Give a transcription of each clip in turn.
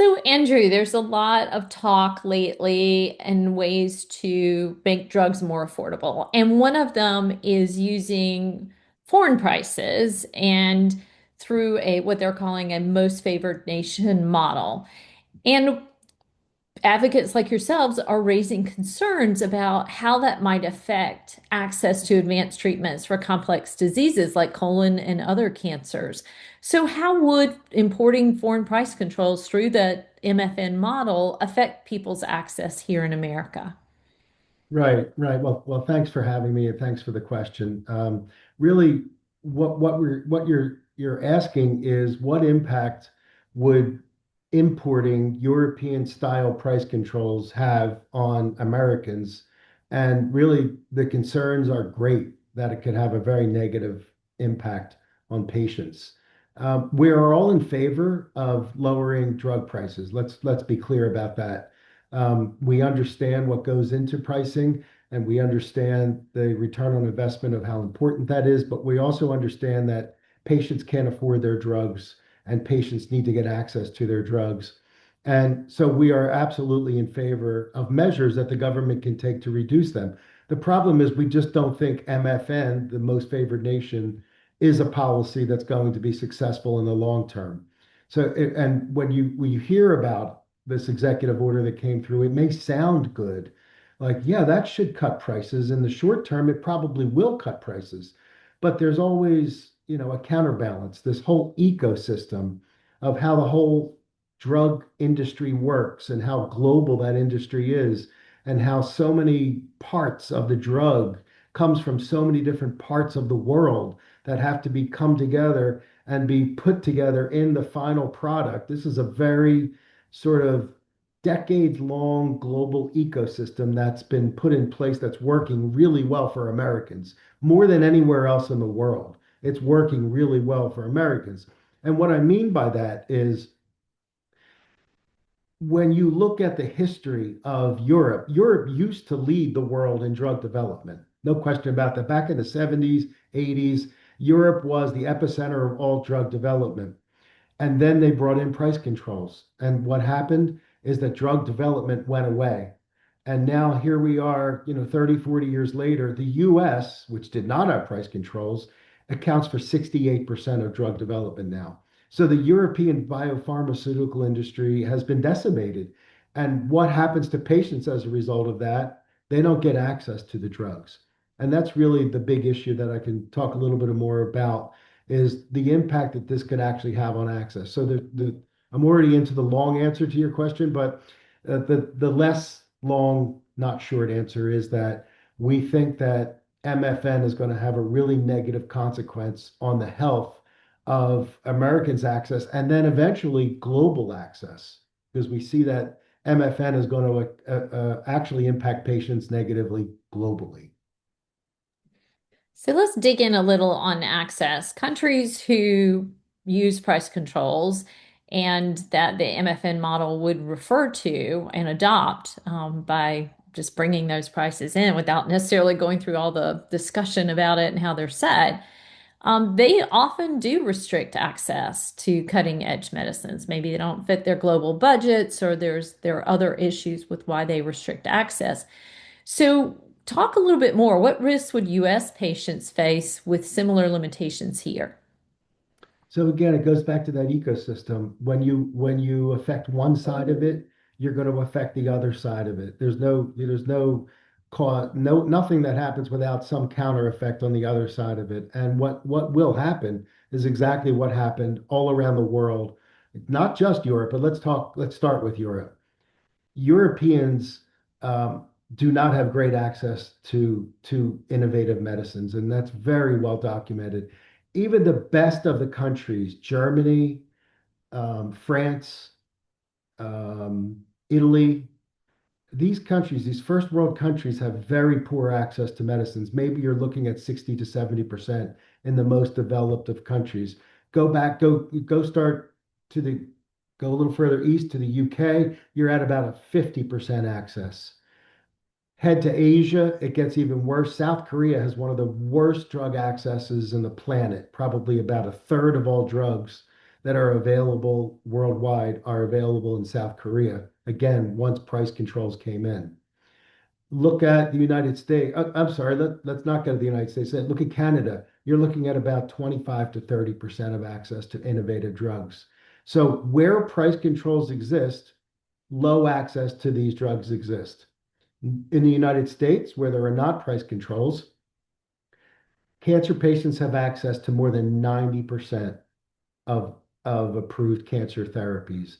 So, Andrew, there's a lot of talk lately and ways to make drugs more affordable. And one of them is using foreign prices and through a what they're calling a most favored nation model. And advocates like yourselves are raising concerns about how that might affect access to advanced treatments for complex diseases like colon and other cancers. So, how would importing foreign price controls through the MFN model affect people's access here in America? Right, right. Well, thanks for having me and thanks for the question. Really, what you're asking is what impact would importing European style price controls have on Americans? And really, the concerns are great that it could have a very negative impact on patients. We are all in favor of lowering drug prices. Let's be clear about that. We understand what goes into pricing, and we understand the return on investment of how important that is, but we also understand that patients can't afford their drugs and patients need to get access to their drugs. And so we are absolutely in favor of measures that the government can take to reduce them. The problem is we just don't think MFN, the most favored nation, is a policy that's going to be successful in the long term. And when you hear about this executive order that came through, it may sound good. Like, yeah, that should cut prices. In the short term, it probably will cut prices. But there's always, a counterbalance, this whole ecosystem of how the whole drug industry works and how global that industry is and how so many parts of the drug comes from so many different parts of the world that have to be come together and be put together in the final product. This is a very sort of decades long global ecosystem that's been put in place that's working really well for Americans more than anywhere else in the world. It's working really well for Americans. And what I mean by that is when you look at the history of Europe, Europe used to lead the world in drug development. No question about that. Back in the 70s, 80s, Europe was the epicenter of all drug development. And then they brought in price controls. And what happened is that drug development went away. And now here we are, 30, 40 years later, the US, which did not have price controls, accounts for 68% of drug development now. So the European biopharmaceutical industry has been decimated. And what happens to patients as a result of that? They don't get access to the drugs. And that's really the big issue that I can talk a little bit more about is the impact that this could actually have on access. So I'm already into the long answer to your question, but the less long, not short answer is that we think that MFN is going to have a really negative consequence on the health of Americans' access and then eventually global access, because we see that MFN is going to actually impact patients negatively globally. So let's dig in a little on access. Countries who use price controls and that the MFN model would refer to and adopt by just bringing those prices in without necessarily going through all the discussion about it and how they're set. They often do restrict access to cutting edge medicines. Maybe they don't fit their global budgets, or there are other issues with why they restrict access. So, talk a little bit more. What risks would U.S. patients face with similar limitations here? So again, it goes back to that ecosystem. When you affect one side of it, you're going to affect the other side of it. There's no cause, no nothing that happens without some counter effect on the other side of it. And what will happen is exactly what happened all around the world, not just Europe, but let's start with Europe. Europeans do not have great access to innovative medicines, and that's very well documented. Even the best of the countries, Germany, France, Italy, these countries, these first world countries have very poor access to medicines. Maybe you're looking at 60 to 70% in the most developed of countries. Go start to the go a little further east to the UK, you're at about a 50% access. Head to Asia, it gets even worse. South Korea has one of the worst drug accesses in the planet, probably about a third of all drugs that are available worldwide are available in South Korea. Again, once price controls came in. Look at the United States. I'm sorry, let's not go to the United States. Look at Canada. You're looking at about 25 to 30% of access to innovative drugs. So where price controls exist, low access to these drugs exist. In the United States, where there are not price controls, cancer patients have access to more than 90% of, of approved cancer therapies.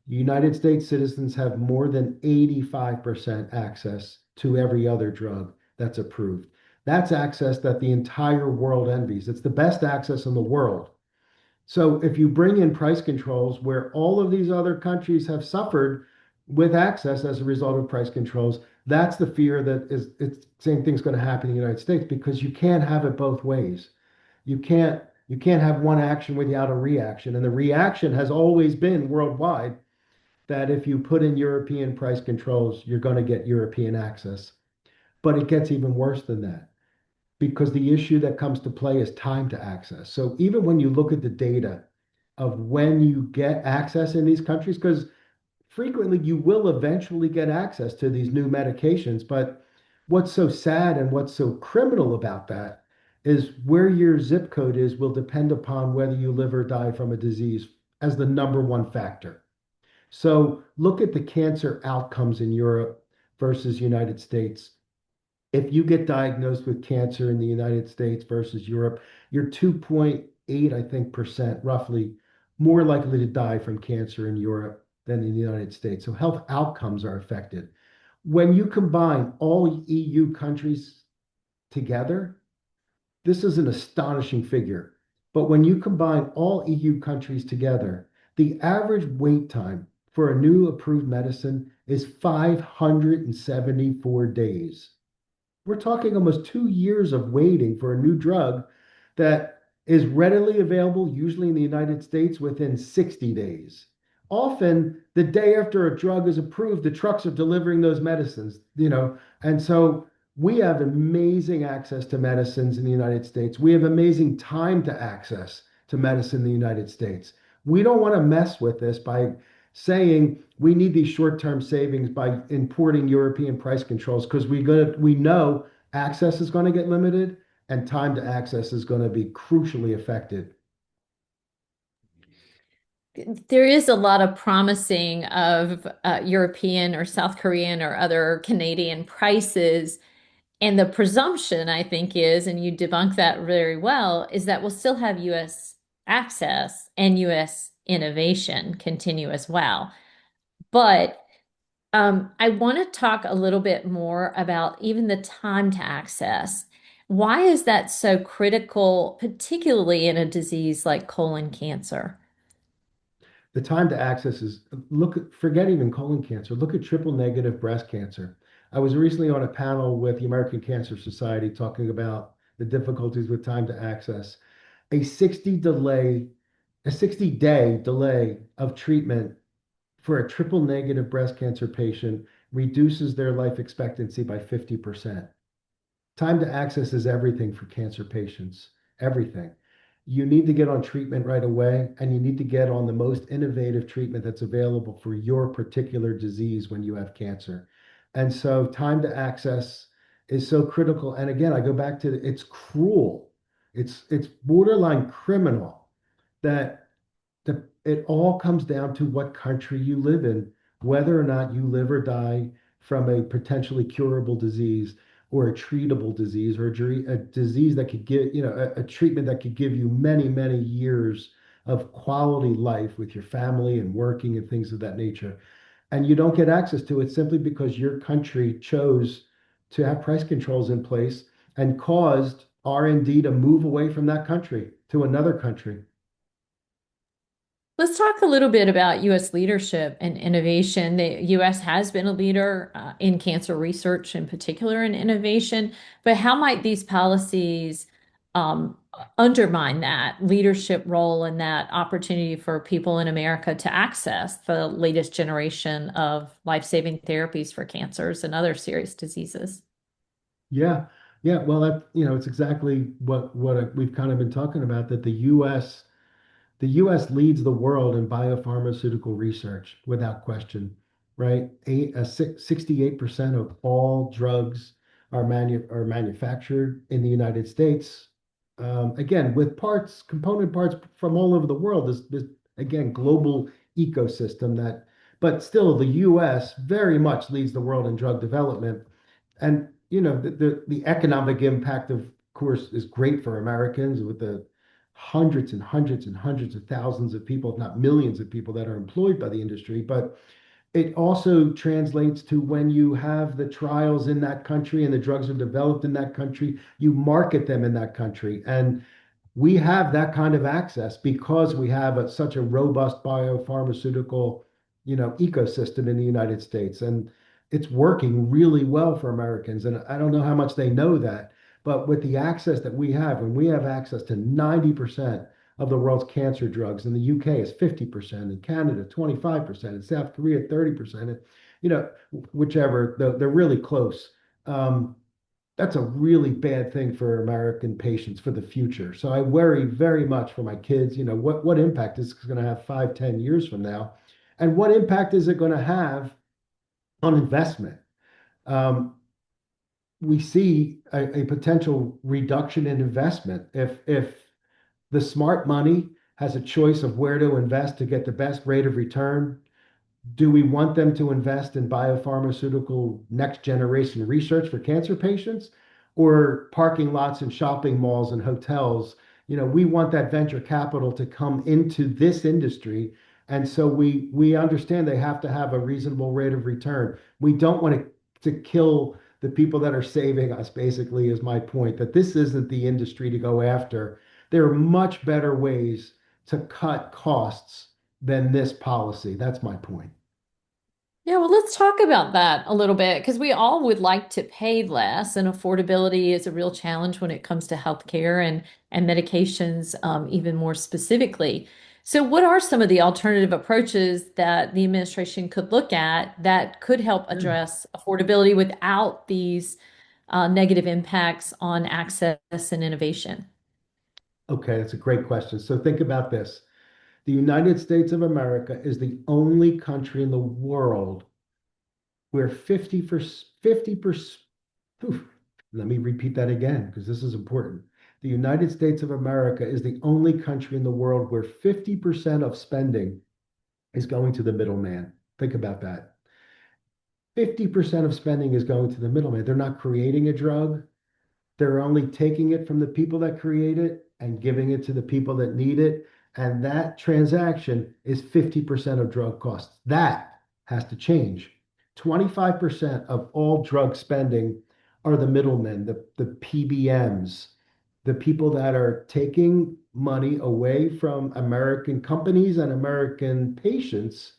United States citizens have more than 85% access to every other drug that's approved. That's access that the entire world envies. It's the best access in the world. So if you bring in price controls where all of these other countries have suffered with access as a result of price controls, that's the fear that is it's same thing's going to happen in the United States because you can't have it both ways. You can't have one action without a reaction. And the reaction has always been worldwide that if you put in European price controls, you're going to get European access. But it gets even worse than that because the issue that comes to play is time to access. So even when you look at the data of when you get access in these countries, because frequently you will eventually get access to these new medications, but what's so sad and what's so criminal about that is where your zip code is will depend upon whether you live or die from a disease as the number one factor. So look at the cancer outcomes in Europe versus United States. If you get diagnosed with cancer in the United States versus Europe, you're 2.8, I think, percent roughly more likely to die from cancer in Europe than in the United States. So health outcomes are affected. When you combine all EU countries together, this is an astonishing figure. But when you combine all EU countries together, the average wait time for a new approved medicine is 574 days. We're talking almost 2 years of waiting for a new drug that is readily available, usually in the United States, within 60 days. Often, the day after a drug is approved, the trucks are delivering those medicines. And so we have amazing access to medicines in the United States. We have amazing time to access to medicine in the United States. We don't want to mess with this by saying we need these short-term savings by importing European price controls because we know access is going to get limited and time to access is going to be crucially affected. There is a lot of promising of European or South Korean or other Canadian prices. And the presumption, I think, is, and you debunk that very well, is that we'll still have US access and US innovation continue as well. But I want to talk a little bit more about even the time to access. Why is that so critical, particularly in a disease like colon cancer? The time to access is forget even colon cancer, look at triple negative breast cancer. I was recently on a panel with the American Cancer Society talking about the difficulties with time to access. A 60 delay, a 60-day delay of treatment for a triple negative breast cancer patient reduces their life expectancy by 50%. Time to access is everything for cancer patients, everything. You need to get on treatment right away, and you need to get on the most innovative treatment that's available for your particular disease when you have cancer. And so, time to access is so critical. And again, I go back to it's cruel, it's borderline criminal that it all comes down to what country you live in, whether or not you live or die from a potentially curable disease or a treatable disease or a disease that could give, a treatment that could give you many, many years of quality life with your family and working and things of that nature. And you don't get access to it simply because your country chose to have price controls in place and caused R&D to move away from that country to another country. Let's talk a little bit about U.S. leadership and innovation. The U.S. has been a leader in cancer research, in particular in innovation, but how might these policies um, undermine that leadership role and that opportunity for people in America to access the latest generation of life-saving therapies for cancers and other serious diseases? Yeah, yeah. Well, it's exactly what we've kind of been talking about, that the US leads the world in biopharmaceutical research without question, right? 68% of all drugs are manufactured in the United States. Again, with component parts from all over the world, this again, global ecosystem but still the US very much leads the world in drug development. And the economic impact, of course, is great for Americans with the hundreds and hundreds and hundreds of thousands of people, if not millions of people that are employed by the industry. But it also translates to when you have the trials in that country and the drugs are developed in that country, you market them in that country. And we have that kind of access because we have such a robust biopharmaceutical, ecosystem in the United States, and it's working really well for Americans. And I don't know how much they know that, but with the access that we have, and we have access to 90% of the world's cancer drugs. In the UK, is 50%, in Canada, 25%, in South Korea, 30%. And, whichever, they're really close. That's a really bad thing for American patients for the future. So I worry very much for my kids. What impact is this going to have 5, 10 years from now? And what impact is it going to have on investment? Um, we see a potential reduction in investment if the smart money has a choice of where to invest to get the best rate of return. Do we want them to invest in biopharmaceutical next generation research for cancer patients or parking lots and shopping malls and hotels? We want that venture capital to come into this industry. And so we understand they have to have a reasonable rate of return. We don't want to kill the people that are saving us, basically, is my point, that this isn't the industry to go after. There are much better ways to cut costs than this policy. That's my point. Yeah, well, let's talk about that a little bit because we all would like to pay less, and affordability is a real challenge when it comes to healthcare and medications, even more specifically. So, what are some of the alternative approaches that the administration could look at that could help Yeah. address affordability without these negative impacts on access and innovation? Okay, that's a great question. So think about this. The United States of America is the only country in the world where 50%, let me repeat that again because this is important. The United States of America is the only country in the world where 50% of spending is going to the middleman. Think about that. 50% of spending is going to the middleman. They're not creating a drug. They're only taking it from the people that create it and giving it to the people that need it. And that transaction is 50% of drug costs. That has to change. 25% of all drug spending are the middlemen, the PBMs, the people that are taking money away from American companies and American patients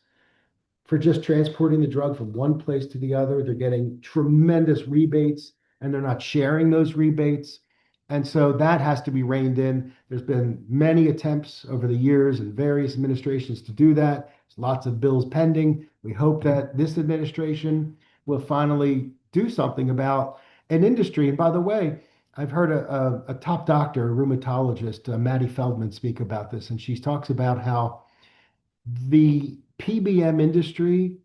for just transporting the drug from one place to the other. They're getting tremendous rebates and they're not sharing those rebates. And so that has to be reined in. There's been many attempts over the years and various administrations to do that. There's lots of bills pending. We hope that this administration will finally do something about an industry. And by the way, I've heard a top doctor, a rheumatologist, Maddie Feldman, speak about this. And she talks about how the PBM industry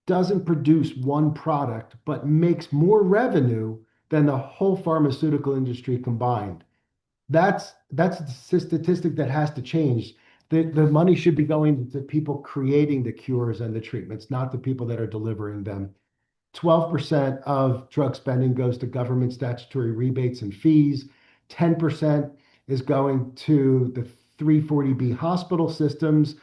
doesn't produce one product, but makes more revenue than the whole pharmaceutical industry combined. That's a statistic that has to change. The money should be going to people creating the cures and the treatments, not the people that are delivering them. 12% of drug spending goes to government statutory rebates and fees. 10% is going to the 340B hospital systems.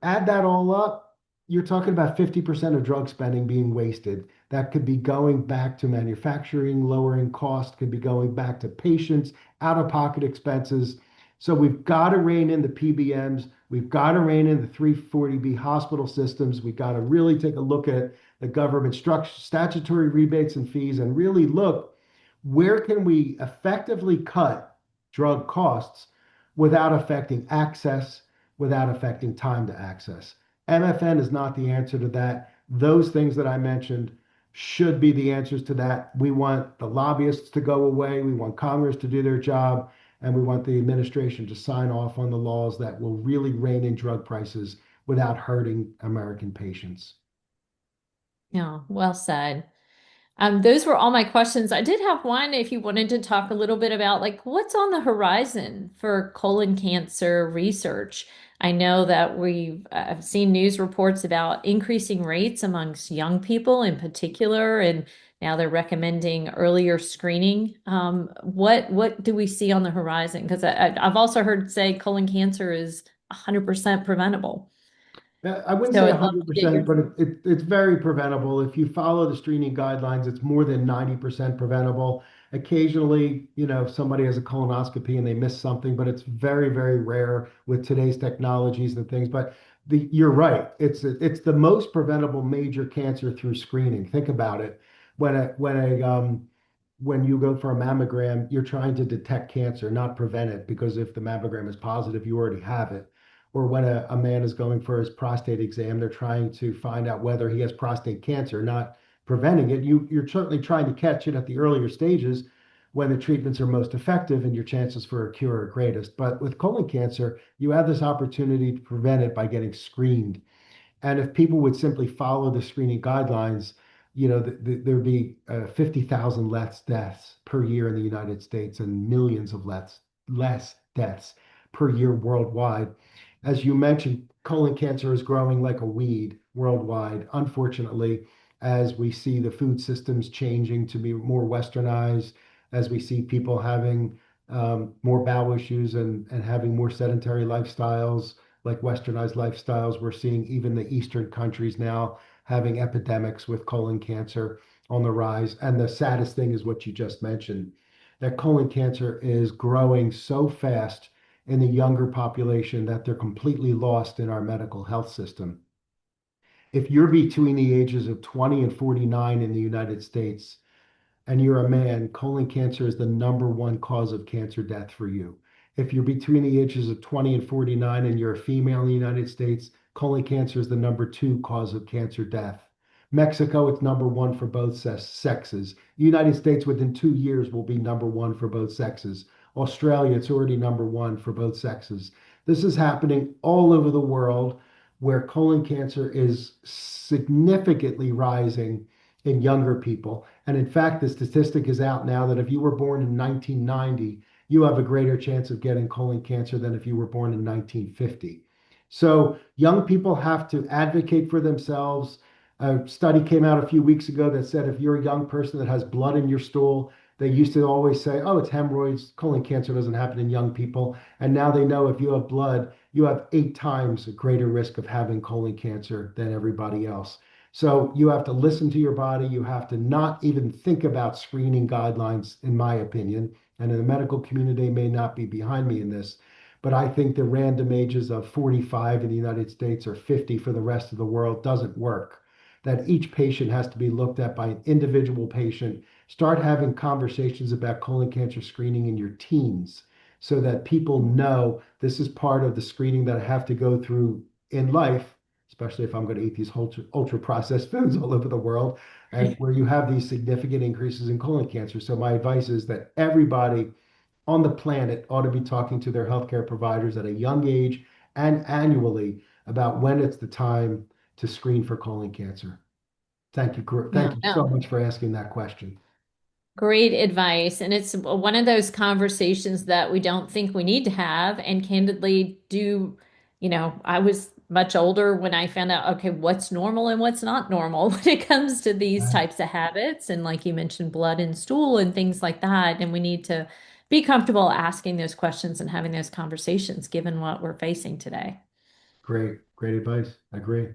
Add that all up, you're talking about 50% of drug spending being wasted. That could be going back to manufacturing, lowering cost, could be going back to patients, out-of-pocket expenses. So we've got to rein in the PBMs. We've got to rein in the 340B hospital systems. We've got to really take a look at the government structure, statutory rebates and fees, and really look where can we effectively cut drug costs without affecting access, without affecting time to access. MFN is not the answer to that. Those things that I mentioned should be the answers to that. We want the lobbyists to go away. We want Congress to do their job. And we want the administration to sign off on the laws that will really rein in drug prices without hurting American patients. Yeah, well said. Those were all my questions. I did have one if you wanted to talk a little bit about like what's on the horizon for colon cancer research. I know that we've seen news reports about increasing rates amongst young people in particular, and now they're recommending earlier screening. What do we see on the horizon? Because I've also heard say colon cancer is 100% preventable. I wouldn't So say I'd love to get 100%, your but it's very preventable. If you follow the screening guidelines, it's more than 90% preventable. Occasionally, if somebody has a colonoscopy and they miss something, but it's very, very rare with today's technologies and things. But you're right. It's the most preventable major cancer through screening. Think about it. When you go for a mammogram, you're trying to detect cancer, not prevent it, because if the mammogram is positive, you already have it. Or when a man is going for his prostate exam, they're trying to find out whether he has prostate cancer, not preventing it. You're certainly trying to catch it at the earlier stages when the treatments are most effective and your chances for a cure are greatest. But with colon cancer, you have this opportunity to prevent it by getting screened. And if people would simply follow the screening guidelines, there'd be 50,000 less deaths per year in the United States and millions of less deaths per year worldwide. As you mentioned, colon cancer is growing like a weed worldwide. Unfortunately, as we see the food systems changing to be more westernized, as we see people having more bowel issues and having more sedentary lifestyles, like westernized lifestyles. We're seeing even the Eastern countries now having epidemics with colon cancer on the rise. And the saddest thing is what you just mentioned, that colon cancer is growing so fast in the younger population that they're completely lost in our medical health system. If you're between the ages of 20 and 49 in the United States, and you're a man, colon cancer is the number one cause of cancer death for you. If you're between the ages of 20 and 49 and you're a female in the United States, colon cancer is the number two cause of cancer death. Mexico, it's number one for both sexes. The United States, within 2 years, will be number one for both sexes. Australia, it's already number one for both sexes. This is happening all over the world where colon cancer is significantly rising in younger people. And in fact, the statistic is out now that if you were born in 1990, you have a greater chance of getting colon cancer than if you were born in 1950. So young people have to advocate for themselves. A study came out a few weeks ago that said if you're a young person that has blood in your stool, they used to always say, oh, it's hemorrhoids. Colon cancer doesn't happen in young people. And now they know if you have blood, you have 8 times a greater risk of having colon cancer than everybody else. So you have to listen to your body. You have to not even think about screening guidelines, in my opinion. And the medical community may not be behind me in this, but I think the random ages of 45 in the United States or 50 for the rest of the world doesn't work. That each patient has to be looked at by an individual patient. Start having conversations about colon cancer screening in your teens so that people know this is part of the screening that I have to go through in life, especially if I'm going to eat these ultra processed foods all over the world, and where you have these significant increases in colon cancer. So my advice is that everybody on the planet ought to be talking to their healthcare providers at a young age and annually about when it's the time to screen for colon cancer. Thank you. Yeah, Thank you so no. much for asking that question. Great advice. And it's one of those conversations that we don't think we need to have. And candidly, I was much older when I found out, okay, what's normal and what's not normal when it comes to these Right. types of habits. And like you mentioned, blood and stool and things like that. And we need to be comfortable asking those questions and having those conversations given what we're facing today. Great advice. I agree.